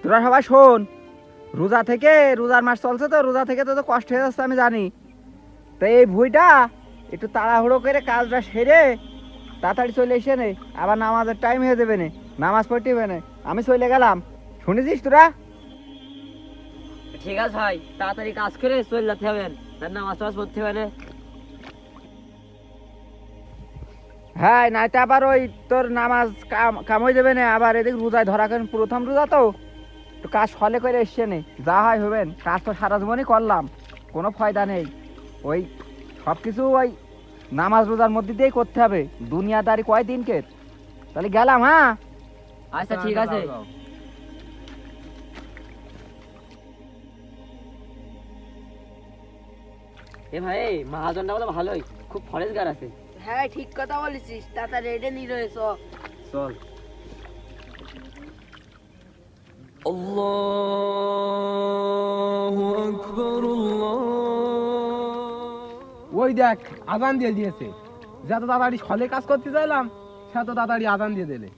তোরা সবাই শোন, রোজার মাস চলছে তো, রোজা থেকে তো কষ্ট হয়ে যাচ্ছে আমি জানি। তো এই ভুঁইটা একটু তাড়াহুড়ো করে কাজটা সেরে তাড়াতাড়ি চলে এসে নে, আবার নামাজের টাইম হয়ে যাবে না, নামাজ পড়তে হবে না। আমি চলে গেলাম, শুনেছিস তোরা? ঠিক আছে ভাই, তাড়াতাড়ি কাজ করে চলে যেতে হবে, তার নামাজ টামাজ পড়তে হবে না। হ্যাঁ, নাইতে আবার ওই তোর নামাজ কাম হয়ে যাবে না, আবার এদিকে রোজায় ধরা করেন, প্রথম রোজা তো একটু কাজ ফলে করে এসছে নে, যা হয় হবেন। কাজ তো সারা জীবনই করলাম, কোনো ফায়দা নেই। ওই সব কিছু ওই নামাজ রোজার মধ্যে দিয়েই করতে হবে, দুনিয়াদারি কয়দিনকে। তাহলে গেলাম, হ্যাঁ? আচ্ছা ঠিক আছে। এ ভাই, মহাজনটা বলে ভালোই, খুব ফরেস্টগার আছে। হ্যাঁ ঠিক কথা বলেছিস, তাড়াতাড়ি রেডে নিয়ে রয়েছ। চল। ওই দেখ আজান দিয়ে দিয়েছে, যত তাড়াতাড়ি হলে কাজ করতে চাইলাম সে তো তাড়াতাড়ি আজান দিয়ে দিলে।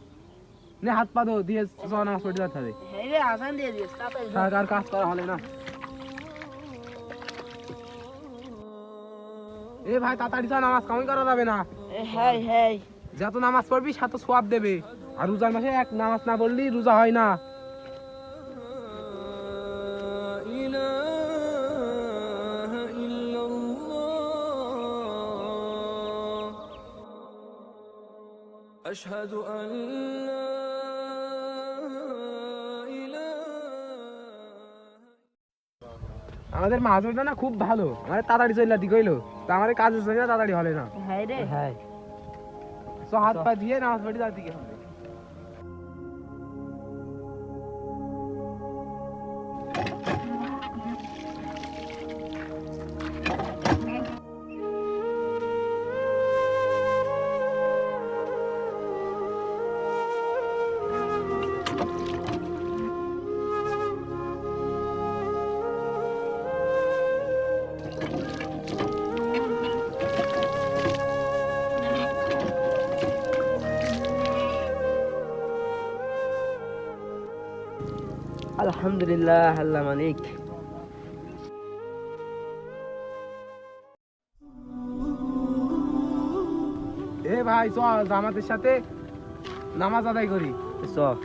নে হাত পা দিয়ে নামাজ পড়তে যেতে হবে। হ্যাঁ রে, আসান দিয়ে দিস তাড়াতাড়ি। আর কাজ করা হলে না। এ ভাই তাড়াতাড়ি যা, নামাজ কামাই করা যাবে না। হ্যাঁ হ্যাঁ, যত নামাজ পড়বি সে তো সোয়াব দেবে, আর রোজার মাসে এক নামাজ না পড়লি রোজা হয় না। আমাদের মাছটা না খুব ভালো, আমাদের তাড়াতাড়ি চলে দিক হইলো, তা আমাদের কাজের জন্য তাড়াতাড়ি হলে না। হ্যাঁ রে, হ্যাঁ তো হাত পা দিয়ে নামাজ পড়তে যাওয়ার দিকে হবে। আলহামদুলিল্লাহ, আল্লাহ মালিক। এ ভাই চল জামাতের সাথে নামাজ আদায় করি। চল।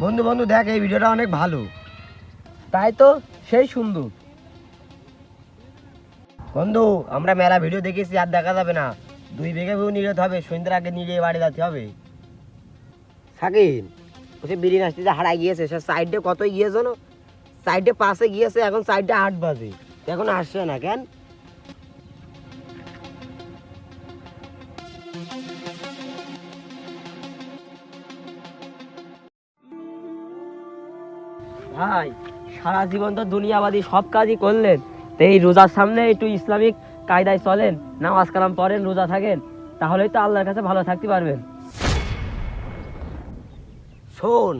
বন্ধু বন্ধু দেখ, এই ভিডিওটা অনেক ভালো। তাই তো, সেই সুন্দর। বন্ধু আমরা মেলা ভিডিও দেখেছি, আর দেখা যাবে না। 2 বিঘা ভিউ নিতে হবে, সন্ধ্যার আগে নিয়ে বাড়ি যেতে হবে। সাকিন ওসে বিরিয়ানি আসতে যে হারাই গিয়েছে, সে সাইডে কত গিয়েছে না, সাইডে 5-এ গিয়েছে, এখন সাইডে 8 বাজে, এখন আসছে না কেন? ভাই, সারা জীবন তো দুনিয়াবাদী সব কাজই করলেন, তো এই রোজার সামনে একটু ইসলামিক কায়দায় চলেন, নামাজ কালাম পড়েন, রোজা থাকেন, তাহলেই তো আল্লাহর কাছে ভালো থাকতে পারবেন। শোন,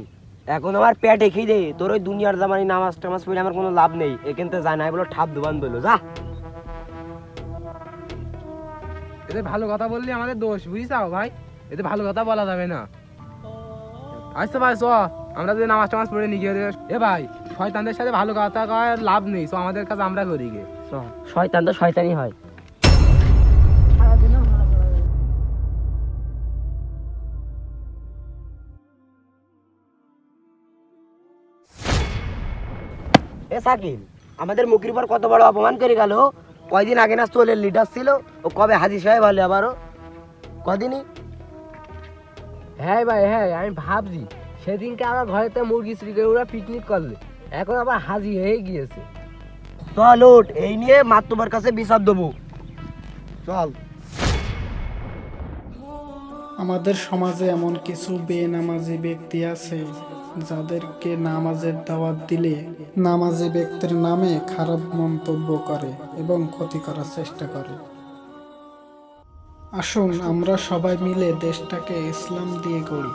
এখন আমার পেটে খিদে, তোর ওই দুনিয়ার জামানি নামাজ টামাজ পড়ে আমার কোনো লাভ নেই, এখান থেকে যায় না বলো, ঠাপ দোবান বললো যা। এতে ভালো কথা বললি আমাদের দোষ, বুঝিসাও ভাই, এতে ভালো কথা বলা যাবে না। আচ্ছা ভাই চ, আমরা যদি নামাজ টামাজ পড়ে নিয়ে গিয়ে, এ ভাই শয়তানদের সাথে ভালো কথা করার লাভ নেই, তো আমাদের কাছে আমরা করি গে। শয়তান তো শয়তানই হয়। সারাদিনও ভালো করে। এ সাকিন, আমাদের মুখের উপর কত বড় অপমান করে গেল। কয়দিন আগে না চলের লিডার ছিল, ও কবে হাজি সাহেব হলে আবারও কদিনই। হ্যাঁ ভাই, হ্যাঁ আমি ভাবছি সেদিনকে আমার ঘরেতে মুরগি চুরি করে ওরা পিকনিক করলে, এখন আবার হাজির হয়ে গিয়েছে। চল ওঠ, এই নিয়ে মাতুবার কাছে বিচার দেবো, চল। আমাদের সমাজে এমন কিছু বেনামাজি ব্যক্তি আছে যাদেরকে নামাজের দাওয়াত দিলে নামাজি ব্যক্তির নামে খারাপ মন্তব্য করে এবং ক্ষতি করার চেষ্টা করে। আসুন আমরা সবাই মিলে দেশটাকে ইসলাম দিয়ে গড়ি।